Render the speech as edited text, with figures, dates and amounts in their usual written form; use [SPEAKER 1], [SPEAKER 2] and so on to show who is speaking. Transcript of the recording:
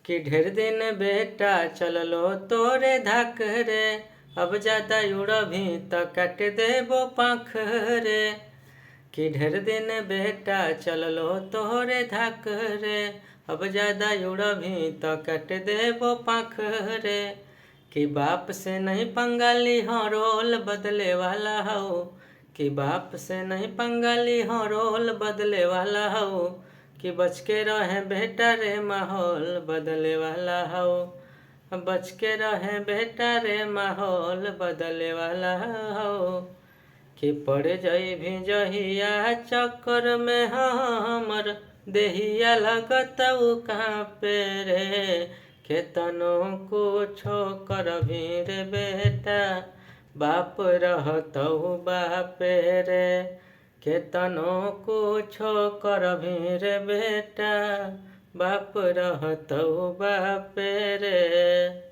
[SPEAKER 1] कि ढेर दिन बेटा चललो तोरे धाक रे, अब ज्यादा उड़भी तो काट देबो पाख रे। कि ढेर दिन बेटा चललो तोरे धाक रे, अब ज्यादा उड़भी तो काट देबो पाख रे। कि बाप से नहीं पंगा ली हाँ रोल बदले वाला हो, कि बाप से नहीं पंगा ली हाँ रोल बदले वाला हो। कि बच के रहे बेटा रे माहौल बदले वाला हो, बच के रहे बेटा रे माहौल बदले वाला हो। कि पड़ जाई भी जहिया चक्कर में हमर देहिया लगत कहाँ पे रे। केतनो कुछो कर भी रे बेटा बाप रहतौ बापे रे। केतनो कुछो कर भी रे बेटा बाप रहतौ बापे रे।